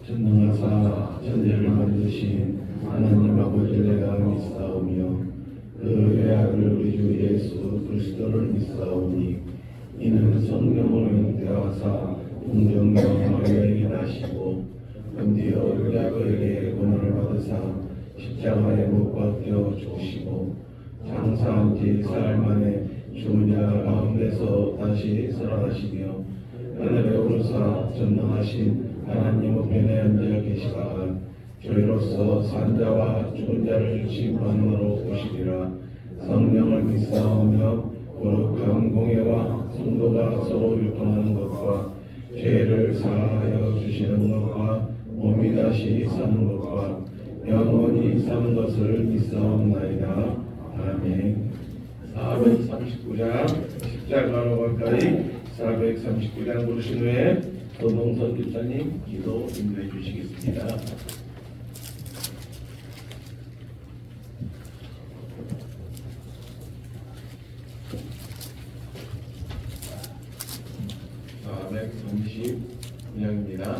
전능하사 천지를 만드신 하나님 아버지를 내가 믿사오며 그 외아들 우리 주 예수 그리스도를 믿사오니 이는 성령으로 잉태하사 동정녀 마리아에게 나시고 금디어 유다에게 고난을 받으사 십자가에 못 박혀 죽으시고 장사한 지 사흘 만에 죽은 자 가운데서 다시 살아나시며 하늘에 오르사 전능하신 하나님 우편에 앉아 계시다가 저희로서 산자와 죽은 자를 심판하러 오시리라. 성령을 믿사오며 거룩한 공예와 성도가 서로 교통하는 것과 죄를 사하여 주시는 것과 몸이 다시 사는 것과 영원히 사는 것을 믿사옵나이다. 아멘. 439장 십자가로 가까이 439장 부르신 후에 도동선 기사님 기도 인도해 주시겠습니다. (439장입니다)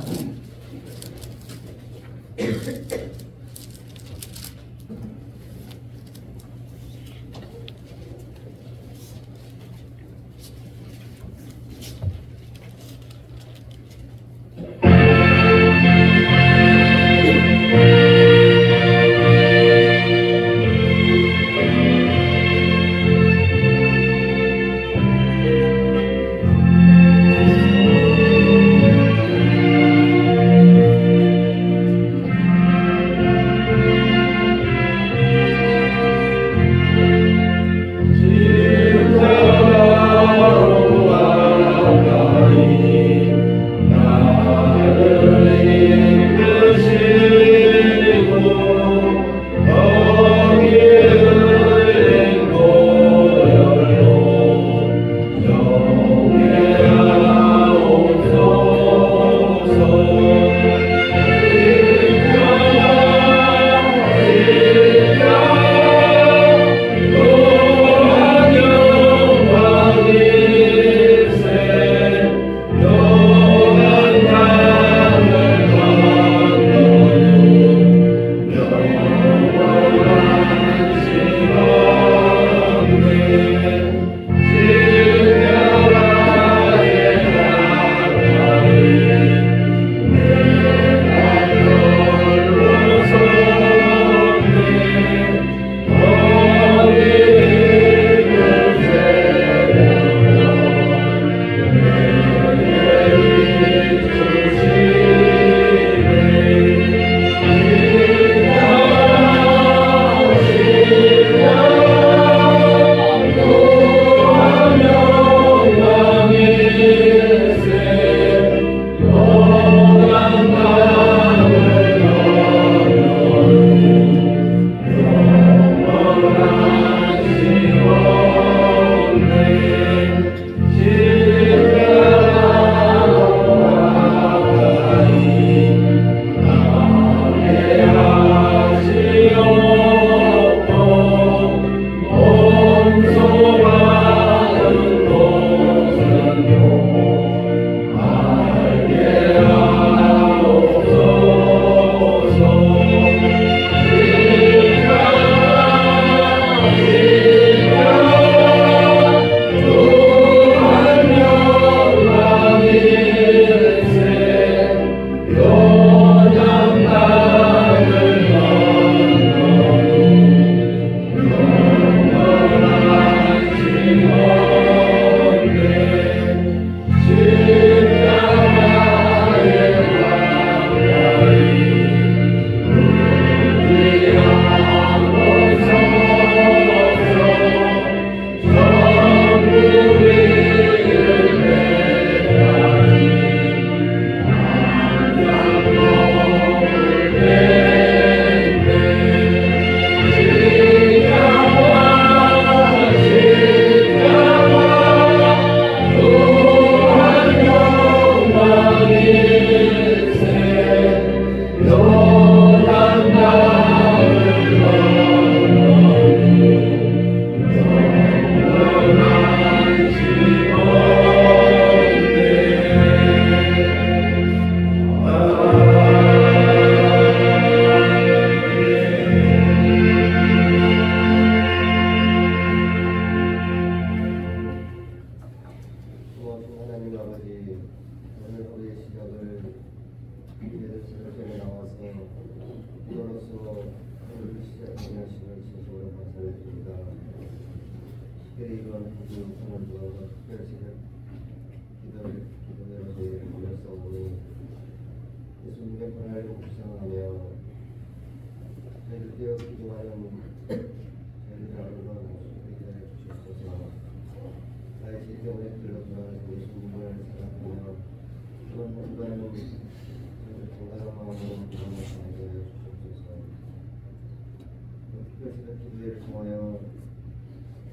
메시지를 통하여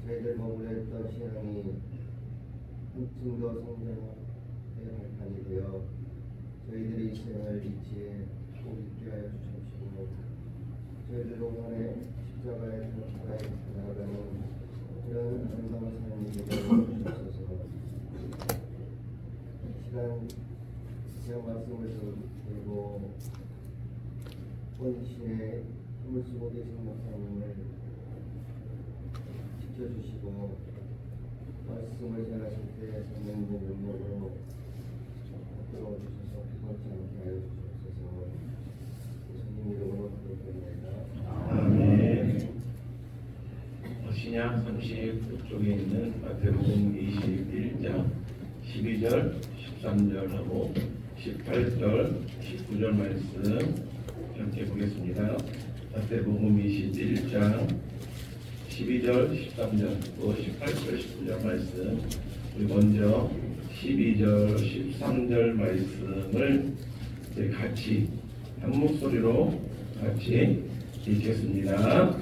저희들 머무르던 신앙이 한층 더 성장해야 할 판이 되어 저희들이 있어야 할 위치에 꼭 있게 하여 주십시오. 저희들 오늘의 십자가에 나아가는 이런 아름다운 삶이 되게 해주셔서 시간 그냥 말씀을 들고 본신의 힘을 쓰고 계신 목사님을 지켜주시고 말씀을 전하실 때 성령의 능력으로 들어와 주셔서 피곤치 않게 하여 주옵소서. 예수님 이름으로 기도드립니다. 아멘. 신약 39쪽에 있는 마태복음 21장 12절, 13절하고 18절, 19절 말씀 함께 보겠습니다. 마태복음 21장 12절, 13절, 또 18절, 19절 말씀. 우리 먼저 12절, 13절 말씀을 같이 한 목소리로 같이 읽겠습니다.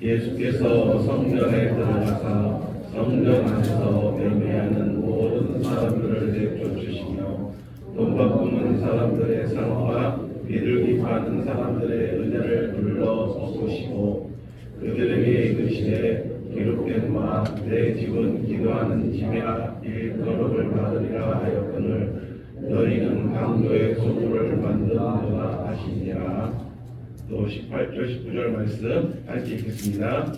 예수께서 성전에 들어가사 성전 안에서 매매하는 모든 사람들을 내쫓으시며 돈 바꾸는 사람들의 상과 비를 기파하는 사람들의 은혜를 불러 엎으시고 그들에게 이르시되 기록된 바 내 집은 기도하는 집이라 일거룩을 받으리라 하였거늘 너희는 강도의 소굴을 만드는도다 하시니라. 또 18절 19절 말씀 함께 읽겠습니다.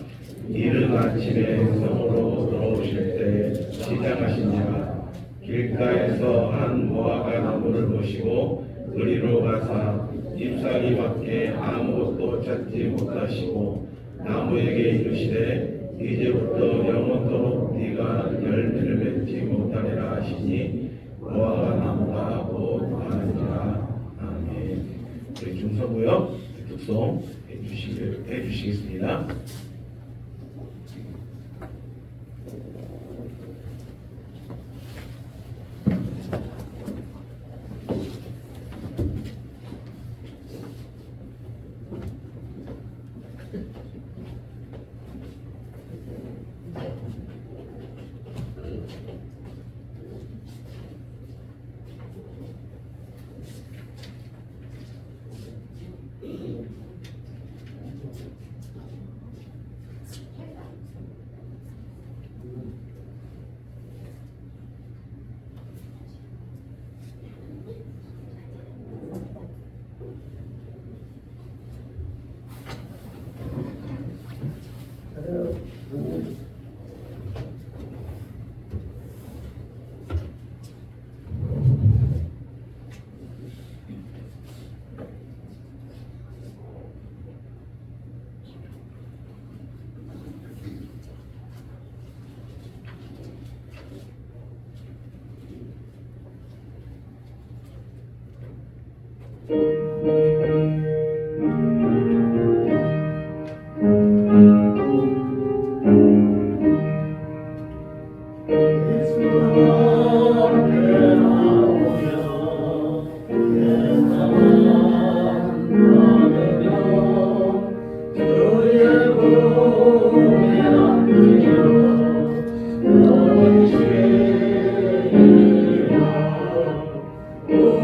이른 아침에 성으로 들어오실 때 시장하시니라. 길가에서 한 무화과 나무를 보시고 그리로 가사 잎사귀밖에 아무것도 찾지 못하시고 나무에게 이르시되 이제부터 영원토록 네가 열매를 맺지 못하리라 하시니 무화과 나무가 곧 하느니라. 아멘. 우리 중서고요 독송 해주시겠습니다.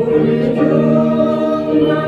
우리 주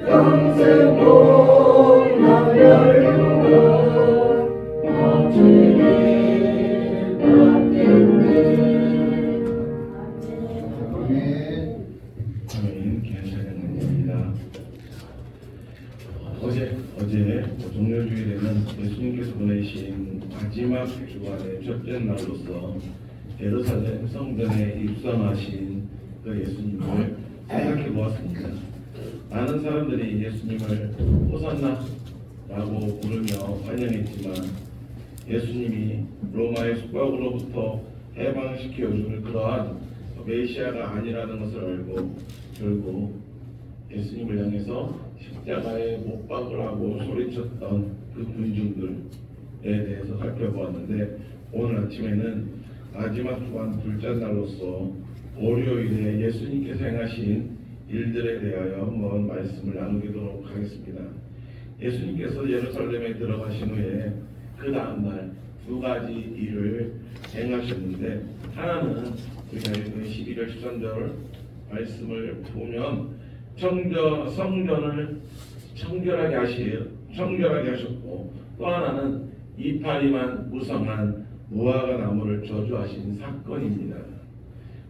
영생 복나를 아멘. 괜찮습니다. 어제 종료주일에는 예수님께서 보내신 마지막 주간의 첫째 날로서 예루살렘 성전에 입성하신 그 예수님을 생각해 보았습니다. 많은 사람들이 예수님을 호산나라고 부르며 환영했지만 예수님이 로마의 속박으로부터 해방시켜줄 그러한 메시아가 아니라는 것을 알고 결국 예수님을 향해서 십자가에 못 박으라고 소리쳤던 그 군중들에 대해서 살펴보았는데, 오늘 아침에는 마지막 주간 둘째 날로서 월요일에 예수님께서 행하신 일들에 대하여 한번 말씀을 나누도록 하겠습니다. 예수님께서 예루살렘에 들어가신 후에 그 다음날 두 가지 일을 행하셨는데, 하나는 우리가 읽은 12절 13절 말씀을 보면 성전을 청결하게 하셨고, 또 하나는 이파리만 무성한 무화과 나무를 저주하신 사건입니다.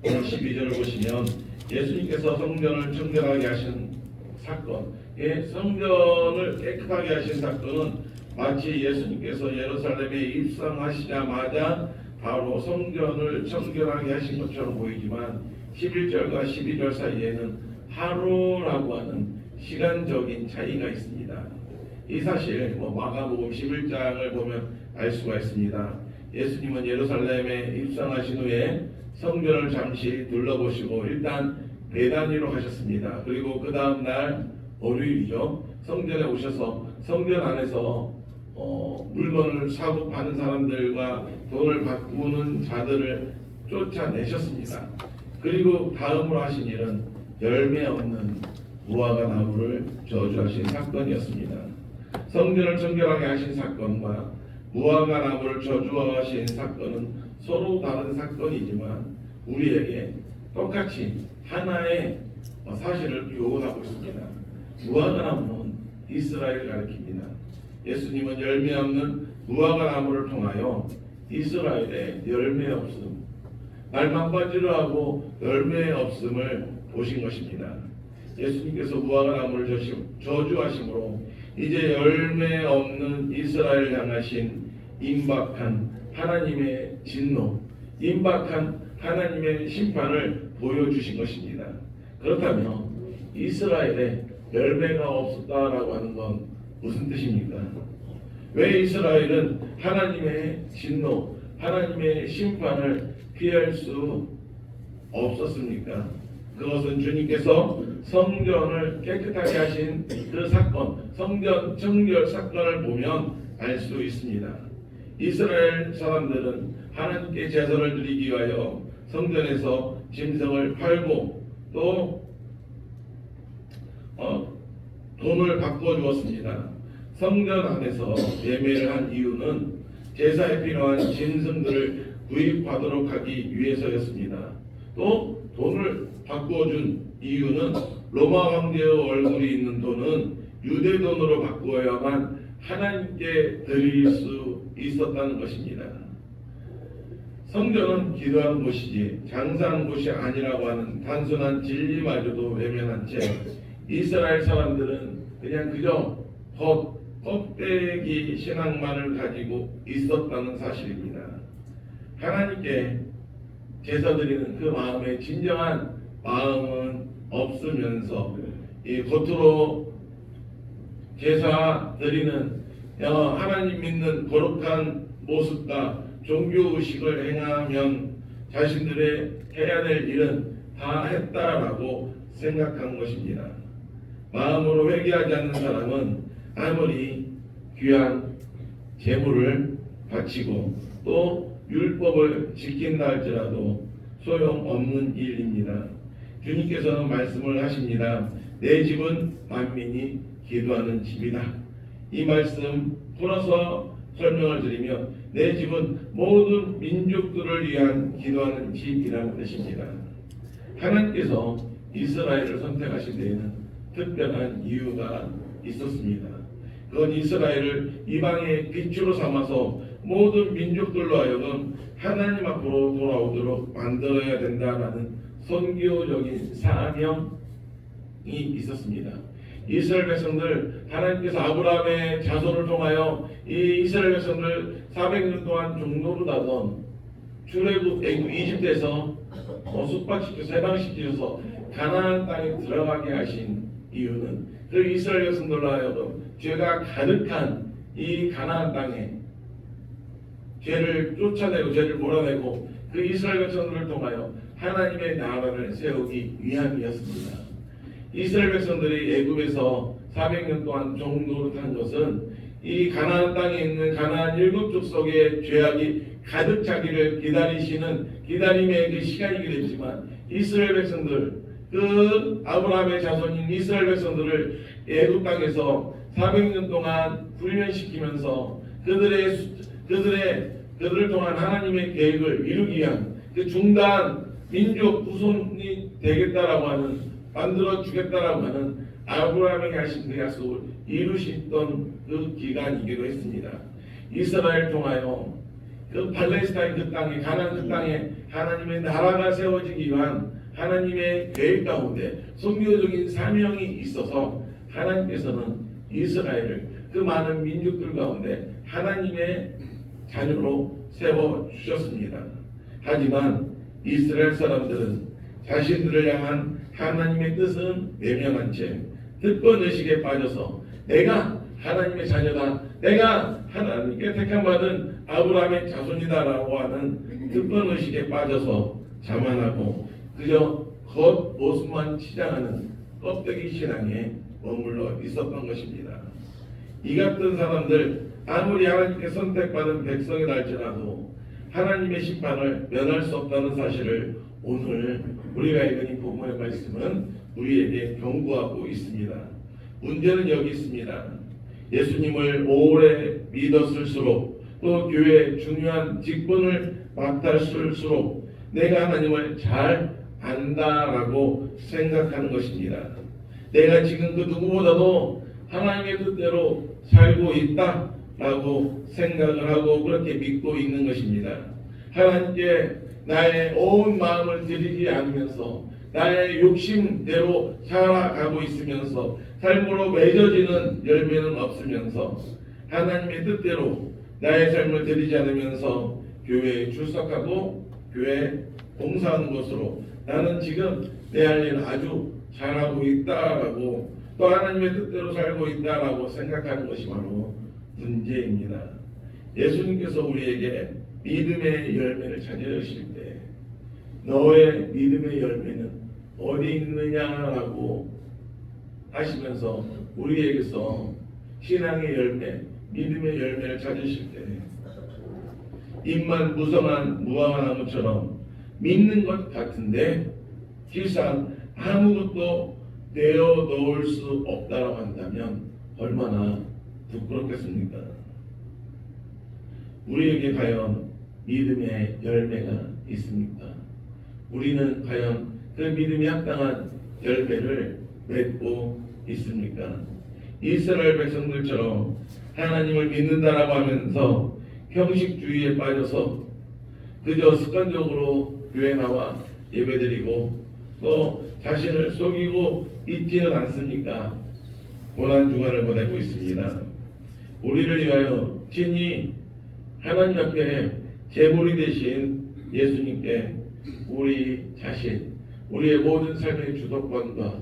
오늘 12절을 보시면 예수님께서 성전을 청결하게 하신 사건, 성전을 깨끗하게 하신 사건은 마치 예수님께서 예루살렘에 입성하시자마자 바로 성전을 청결하게 하신 것처럼 보이지만 11절과 12절 사이에는 하루라고 하는 시간적인 차이가 있습니다. 이 사실 마가복음 11장을 보면 알 수가 있습니다. 예수님은 예루살렘에 입성하신 후에 성전을 잠시 둘러보시고 일단 베다니로 가셨습니다. 그리고 그 다음 날 월요일이죠. 성전에 오셔서 성전 안에서 물건을 사고 파는 사람들과 돈을 바꾸는 자들을 쫓아내셨습니다. 그리고 다음으로 하신 일은 열매 없는 무화과 나무를 저주하신 사건이었습니다. 성전을 청결하게 하신 사건과 무화과 나무를 저주하신 사건은 서로 다른 사건이지만 우리에게 똑같이 하나의 사실을 교훈하고 있습니다. 무화과 나무는 이스라엘을 가리킵니다. 예수님은 열매 없는 무화과 나무를 통하여 이스라엘의 열매 없음, 날만바지로 하고 열매 없음을 보신 것입니다. 예수님께서 무화과 나무를 저주하심으로 이제 열매 없는 이스라엘을 향하신 임박한 하나님의 진노, 임박한 하나님의 심판을 보여주신 것입니다. 그렇다면 이스라엘에 열매가 없었다라고 하는 건 무슨 뜻입니까? 왜 이스라엘은 하나님의 진노, 하나님의 심판을 피할 수 없었습니까? 그것은 주님께서 성전을 깨끗하게 하신 그 사건, 성전 청결 사건을 보면 알 수 있습니다. 이스라엘 사람들은 하나님께 제사를 드리기 위하여 성전에서 짐승을 팔고 또 돈을 바꿔주었습니다. 성전 안에서 예매를 한 이유는 제사에 필요한 짐승들을 구입하도록 하기 위해서였습니다. 또 돈을 바꿔준 이유는 로마 황제의 얼굴이 있는 돈은 유대 돈으로 바꾸어야만 하나님께 드릴 수 있었다는 것입니다. 성전은 기도하는 곳이지 장사하는 곳이 아니라고 하는 단순한 진리마저도 외면한 채 이스라엘 사람들은 그냥 그저 껍데기 신앙만을 가지고 있었다는 사실입니다. 하나님께 제사 드리는 그 마음의 진정한 마음은 없으면서 이 겉으로 제사 드리는 하나님 믿는 거룩한 모습과 종교의식을 행하면 자신들의 해야 될 일은 다 했다라고 생각한 것입니다. 마음으로 회개하지 않는 사람은 아무리 귀한 제물을 바치고 또 율법을 지킨다 할지라도 소용없는 일입니다. 주님께서는 말씀을 하십니다. 내 집은 만민이 기도하는 집이다. 이 말씀 풀어서 설명을 드리면 내 집은 모든 민족들을 위한 기도하는 집이라는 뜻입니다. 하나님께서 이스라엘을 선택하신 데에는 특별한 이유가 있었습니다. 그건 이스라엘을 이방의 빛으로 삼아서 모든 민족들로 하여금 하나님 앞으로 돌아오도록 만들어야 된다라는 선교적인 사명이 있었습니다. 이스라엘 백성들, 하나님께서 아브라함의 자손을 통하여 이 이스라엘 백성들 400년 동안 종노릇하던 출애굽 이집트에서 숙박시켜서 해방시키셔서 가나안 땅에 들어가게 하신 이유는 그 이스라엘 백성들로 하여금 죄가 가득한 이 가나안 땅에 죄를 쫓아내고 죄를 몰아내고 그 이스라엘 백성들을 통하여 하나님의 나라를 세우기 위함이었습니다. 이스라엘 백성들이 애굽에서 400년 동안 종노릇한 것은 이 가나안 땅에 있는 가나안 7족속의 죄악이 가득 차기를 기다리시는 기다림의 그 시간이기도 했지만 이스라엘 백성들, 그 아브라함의 자손인 이스라엘 백성들을 애굽 땅에서 400년 동안 훈련시키면서 그들을 통한 하나님의 계획을 이루기 위한 그 중단 민족 후손이 되겠다라고 하는, 만들어 주겠다라고 하는 아브라함에게 하신 그 약속을 이루시던 그 기간이기도 했습니다. 이스라엘 통하여 그 팔레스타인 그 땅에, 가나안 그 땅에 하나님의 나라가 세워지기 위한 하나님의 계획 가운데 선교적인 사명이 있어서 하나님께서는 이스라엘을 그 많은 민족들 가운데 하나님의 자녀로 세워주셨습니다. 하지만 이스라엘 사람들은 자신들을 향한 하나님의 뜻은 외면한 채 특권의식에 빠져서 내가 하나님의 자녀다, 내가 하나님께 택함받은 아브라함의 자손이다라고 하는 특권의식에 빠져서 자만하고 그저 겉모습만 치장하는 껍데기 신앙에 머물러 있었던 것입니다. 이 같은 사람들, 아무리 하나님께 선택받은 백성이라 할지라도 하나님의 심판을 면할 수 없다는 사실을 오늘 우리가 읽은 이 본문의 말씀은 우리에게 경고하고 있습니다. 문제는 여기 있습니다. 예수님을 오래 믿었을수록 또 교회의 중요한 직분을 맡았을수록 내가 하나님을 잘 안다라고 생각하는 것입니다. 내가 지금 그 누구보다도 하나님의 뜻대로 살고 있다라고 생각을 하고 그렇게 믿고 있는 것입니다. 하나님께 나의 온 마음을 드리지 않으면서 나의 욕심대로 살아가고 있으면서 삶으로 맺어지는 열매는 없으면서 하나님의 뜻대로 나의 삶을 드리지 않으면서 교회에 출석하고 교회에 봉사하는 것으로 나는 지금 내 할 일을 아주 잘하고 있다라고 또 하나님의 뜻대로 살고 있다라고 생각하는 것이 바로 문제입니다. 예수님께서 우리에게 믿음의 열매를 찾으실 때 너의 믿음의 열매는 어디 있느냐라고 하시면서 우리에게서 신앙의 열매, 믿음의 열매를 찾으실 때 입만 무성한 무화과 나무처럼 믿는 것 같은데 실상 아무것도 내어 놓을 수 없다고 한다면 얼마나 부끄럽겠습니까? 우리에게 과연 믿음의 열매가 있습니까? 우리는 과연 그 믿음이 합당한 열매를 맺고 있습니까? 이스라엘 백성들처럼 하나님을 믿는다라고 하면서 형식주의에 빠져서 그저 습관적으로 교회 나와 예배드리고 또 자신을 속이고 있지는 않습니까? 고난주간을 보내고 있습니다. 우리를 위하여 친히 하나님 앞에 제물이 되신 예수님께 우리 자신, 우리의 모든 삶의 주도권과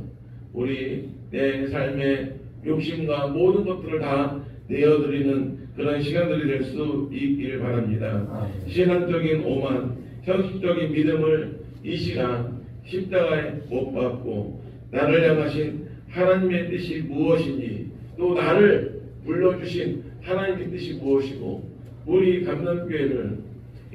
우리 내 삶의 욕심과 모든 것들을 다 내어드리는 그런 시간들이 될 수 있기를 바랍니다. 신앙적인 오만, 형식적인 믿음을 이 시간 십자가에 못 박고 나를 향하신 하나님의 뜻이 무엇인지 또 나를 불러주신 하나님의 뜻이 무엇이고 우리 감남교회를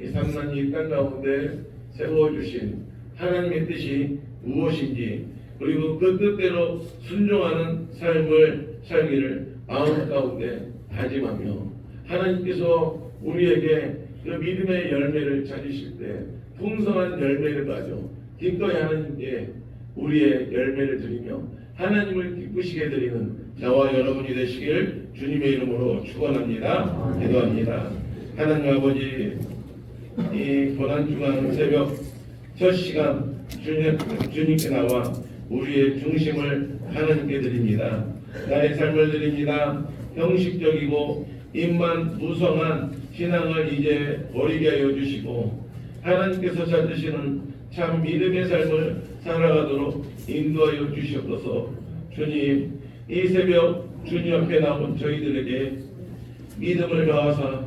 이 삼난 이 땅 가운데 세워주신 하나님의 뜻이 무엇인지 그리고 그 뜻대로 순종하는 삶을 살기를 마음 가운데 다짐하며 하나님께서 우리에게 그 믿음의 열매를 찾으실 때 풍성한 열매를 가져 기꺼이 하나님께 우리의 열매를 드리며 하나님을 기쁘시게 드리는 저와 여러분이 되시길 주님의 이름으로 축원합니다. 기도합니다. 하나님 아버지, 이 고난주간 새벽 첫 시간 주님께 나와 우리의 중심을 하나님께 드립니다. 나의 삶을 드립니다. 형식적이고 입만 무성한 신앙을 이제 버리게 하여 주시고 하나님께서 찾으시는 참 믿음의 삶을 살아가도록 인도하여 주시옵소서. 주님, 이 새벽 주님 앞에 나온 저희들에게 믿음을 가하사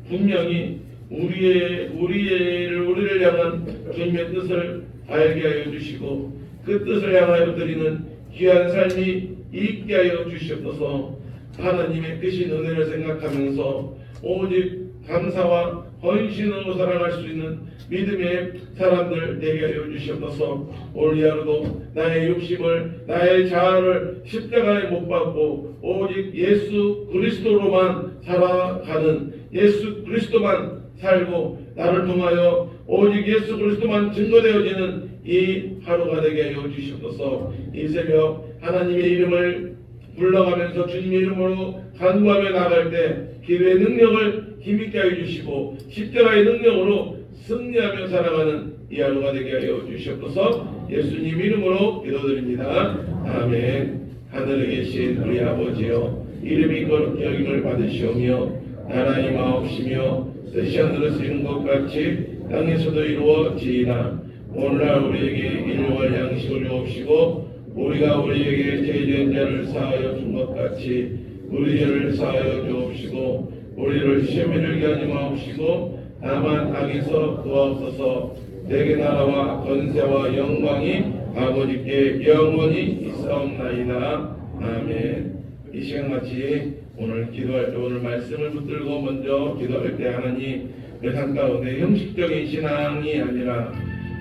분명히 우리를 향한 주님의 뜻을 알게 하여 주시고 그 뜻을 향하여 드리는 귀한 삶이 있게 하여 주시옵소서. 하나님의 크신 은혜를 생각하면서 오직 감사와 헌신으로 살아갈 수 있는 믿음의 사람들 되게 하여 주시옵소서. 오늘 하루도 나의 욕심을 나의 자아를 십자가에 못 박고 오직 예수 그리스도로만 살아가는 예수 그리스도만 살고 나를 통하여 오직 예수 그리스도만 증거되어지는 이 하루가 되게 하여 주시옵소서. 이 새벽 하나님의 이름을 불러가면서 주님의 이름으로 간구하며 나갈 때 기도의 능력을 힘있게 하여 주시고 십자가의 능력으로 승리하며 살아가는 이 하루가 되게 하여 주시옵소서. 예수님 이름으로 기도드립니다. 아멘. 하늘에 계신 우리 아버지여, 이름이 거룩히 여김을 받으시오며 나라의 마옵시며 뜻이 하늘에 쓰이는 것 같이 땅에서도 이루어지이다. 오늘날 우리에게 일용할 양식을 주옵시고 우리가 우리에게 죄진 자를 사하여 준 것 같이 우리 죄를 사하여 주옵시고 우리를 시험에 들게 하지 마옵시고 다만 악에서 구하옵소서. 내게 나라와 권세와 영광이 아버지께 영원히 있사옵나이다. 아멘. 이 시간 같이 오늘 기도할 때 오늘 말씀을 붙들고 먼저 기도할 때 하나님 내 삶 가운데 형식적인 신앙이 아니라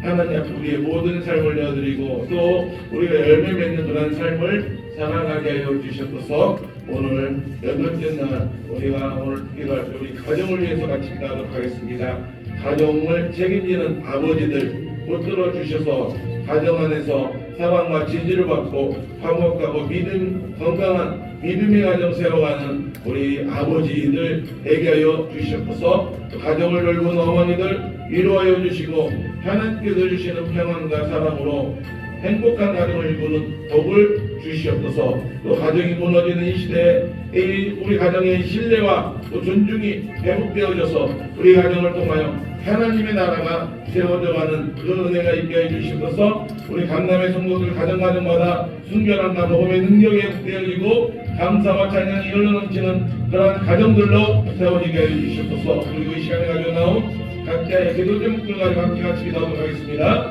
하나님 앞에 우리의 모든 삶을 내어드리고 또 우리가 열매 맺는 그런 삶을 살아가게 하여 주셨어서 오늘 8째 날 우리가 오늘 기도할 때 우리 가정을 위해서 같이 기도하도록 하겠습니다. 가정을 책임지는 아버지들 붙들어 주셔서 가정 안에서 사랑과 지지를 받고 화목하고 건강한 믿음의 가정 세워가는 우리 아버지들 되게 하여 주시옵소서. 가정을 돌보는 어머니들 위로하여 주시고 하나님께서 주시는 평안과 사랑으로 행복한 가정을 이루는 복을 주시옵소서. 또 가정이 무너지는 이 시대에 우리 가정의 신뢰와 또 존중이 회복되어져서 우리 가정을 통하여 하나님의 나라가 세워져가는 그 은혜가 있게 해주시옵소서. 우리 강남의 성도들 가정마다 순결한 복음의 능력이 회복되어지고 감사와 찬양이 흘러넘치는 그러한 가정들로 세워지게 해주시옵소서. 그리고 이 시간에 가져 나온 각자의 기도 제목들 가지고 함께 같이 기도하도록 하겠습니다.